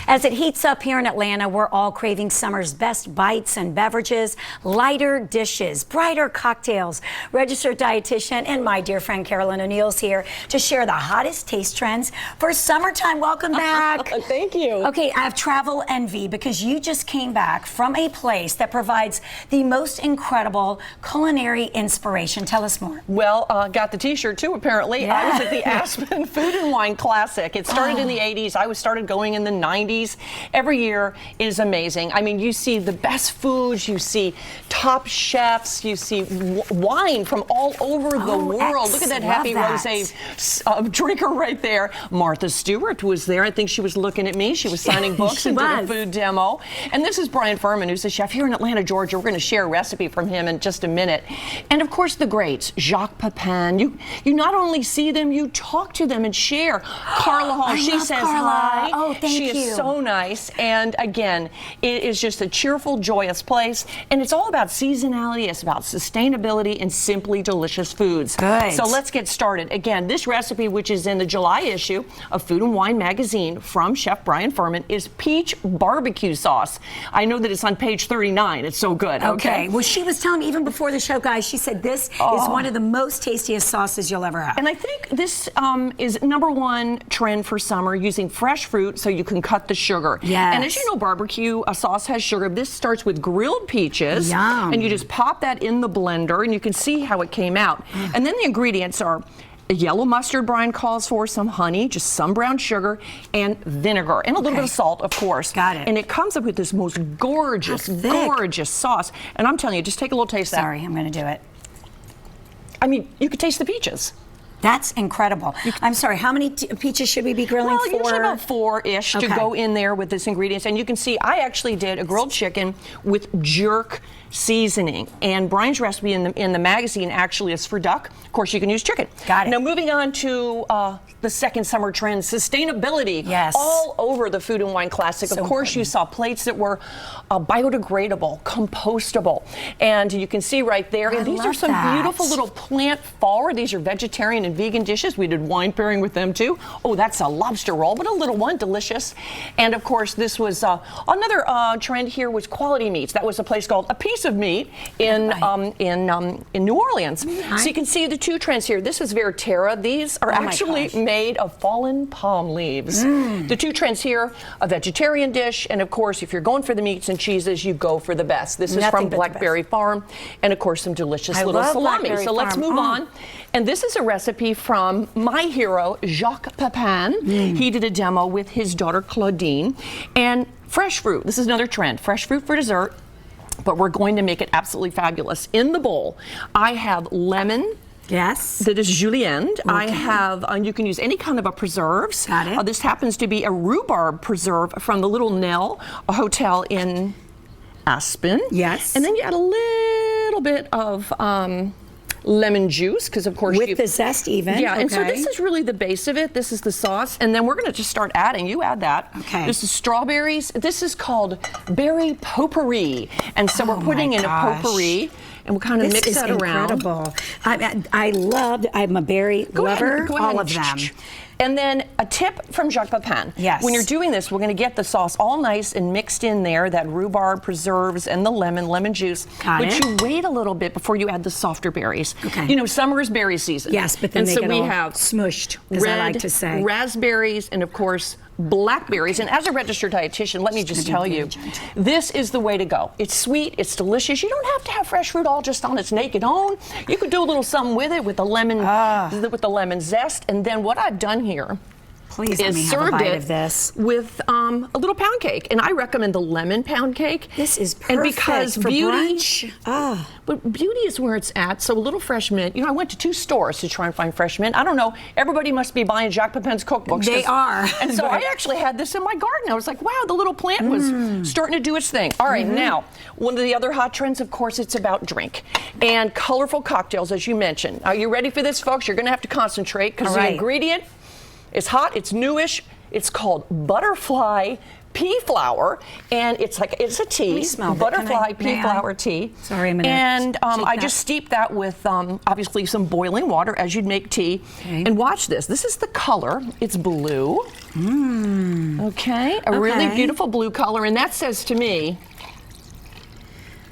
As it heats up here in Atlanta, we're all craving summer's best bites and beverages, lighter dishes, brighter cocktails. Registered dietitian and my dear friend Carolyn O'Neil is here to share the hottest taste trends for summertime. Welcome back. Thank you. Okay, I have travel envy because you just came back from a place that provides the most incredible culinary inspiration. Tell us more. Well, got the t-shirt too, apparently. Yeah. I was at the Aspen Food and Wine Classic. It started in the 80s. I started going in the 90s. Every year is amazing. I mean, you see the best foods, you see top chefs, you see wine from all over the world. Look at that happy rosé drinker right there. Martha Stewart was there. I think she was looking at me. She was signing books and did a food demo. And this is Brian Furman, who's the chef here in Atlanta, Georgia. We're going to share a recipe from him in just a minute. And of course, the greats, Jacques Pepin. You not only see them, you talk to them and share. Carla Hall, she says hi. Oh, thank you. She is so nice. And again, it is just a cheerful, joyous place. And it's all about seasonality. It's about sustainability and simply delicious foods. Good. So let's get started. Again, this recipe, which is in the July issue of Food and Wine magazine from Chef Brian Furman, is peach barbecue sauce. I know that it's on page 39. It's so good. Okay. Well, she was telling me even before the show, guys, she said this is one of the most tastiest sauces you'll ever have. And I think this is #1 trend for summer, using fresh fruit so you can cut the sugar. Yes. And as you know, barbecue sauce has sugar. This starts with grilled peaches. Yum. And you just pop that in the blender and you can see how it came out. And then the ingredients are a yellow mustard, Brian calls for, some honey, just some brown sugar, and vinegar, and a little bit of salt, of course. Got it. And it comes up with this most gorgeous, gorgeous sauce. And I'm telling you, just take a little taste of that. Sorry, I'm going to do it. I mean, you could taste the peaches. That's incredible. I'm sorry, how many peaches should we be grilling for? Well, usually about 4-ish to go in there with this ingredients. And you can see I actually did a grilled chicken with jerk seasoning. And Brian's recipe in the magazine actually is for duck. Of course, you can use chicken. Got it. Now, moving on to the second summer trend, sustainability. Yes. All over the Food and Wine Classic. Of course, you saw plates that were biodegradable, compostable. And you can see right there. And these are some beautiful little plant forward. These are vegetarian and vegan dishes. We did wine pairing with them too. Oh, that's a lobster roll, but a little one, delicious. And of course, this was another trend here was quality meats. That was a place called A Piece of Meat in New Orleans. So you can see the two trends here. This is Verterra. These are actually made of fallen palm leaves. The two trends here, a vegetarian dish, and of course, if you're going for the meats and cheeses, you go for the best. This is from Blackberry Farm, and of course, some delicious little salami. So let's move on. And this is a recipe from my hero, Jacques Pepin. He did a demo with his daughter, Claudine. And fresh fruit. This is another trend. Fresh fruit for dessert. But we're going to make it absolutely fabulous. In the bowl, I have lemon. Yes. That is julienne. I have, you can use any kind of a preserves. Got it. This happens to be a rhubarb preserve from the Little Nell Hotel in Aspen. Yes. And then you add a little bit of lemon juice, because of course with the zest even. Yeah, and so this is really the base of it. This is the sauce, and then we're going to just start adding. You add that. Okay. This is strawberries. This is called berry potpourri, and so we're putting in a potpourri, and we'll kind of mix that around. This is incredible. I'm a berry lover. All of them. And then a tip from Jacques Pepin. Yes. When you're doing this, we're going to get the sauce all nice and mixed in there, that rhubarb preserves and the lemon juice. But you wait a little bit before you add the softer berries. Okay. You know, summer is berry season. Yes, but then and they get all smushed, as I like to say. Raspberries, and of course, blackberries. And as a registered dietitian, let me just tell you, this is the way to go. It's sweet, it's delicious. You don't have to have fresh fruit all just on its naked own. You could do a little something with it with the lemon zest. And then what I've done here is served it with a little pound cake, and I recommend the lemon pound cake. This is perfect. And because for brunch. But beauty is where it's at. So a little fresh mint. You know, I went to 2 stores to try and find fresh mint. I don't know. Everybody must be buying Jacques Pepin's cookbooks. They are. And so I actually had this in my garden. I was like, wow, the little plant was starting to do its thing. All right, now one of the other hot trends, of course, it's about drink and colorful cocktails, as you mentioned. Are you ready for this, folks? You're going to have to concentrate because the ingredient. It's hot, it's newish. It's called butterfly pea flower, and it's a tea, butterfly pea flower tea. Sorry, I'm gonna and I just steep that with obviously some boiling water as you'd make tea. Okay. And watch this. This is the color. It's blue. Okay, a really beautiful blue color, and that says to me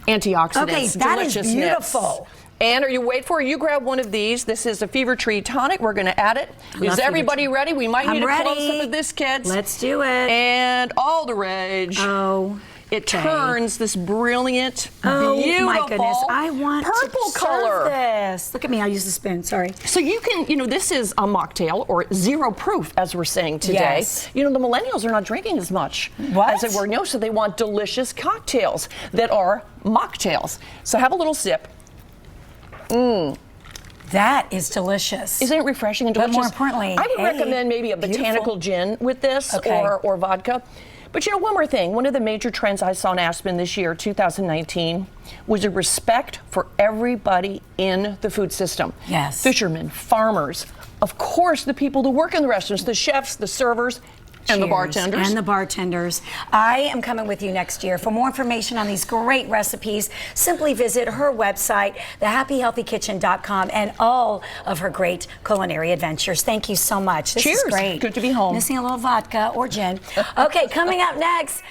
antioxidants. Okay, that is beautiful. And you grab one of these. This is a fever tree tonic. We're going to add it. Is everybody ready? We might need a close-up of this, kids. Let's do it. And all the rage. Oh. It turns this brilliant, beautiful, my goodness. I want purple to color. Serve this. Look at me. I'll use the spoon. Sorry. So you can, this is a mocktail or zero proof, as we're saying today. Yes. The millennials are not drinking as much as they were. No, so they want delicious cocktails that are mocktails. So have a little sip. That is delicious. Isn't it refreshing and delicious? But more importantly, I would recommend maybe a botanical gin with this or vodka. But one more thing. One of the major trends I saw in Aspen this year, 2019, was a respect for everybody in the food system. Yes. Fishermen, farmers, of course, the people that work in the restaurants, the chefs, the servers, and the bartenders. And the bartenders. I am coming with you next year. For more information on these great recipes, simply visit her website, thehappyhealthykitchen.com, and all of her great culinary adventures. Thank you so much. This Cheers. is great. Good to be home. Missing a little vodka or gin. Okay, coming up next.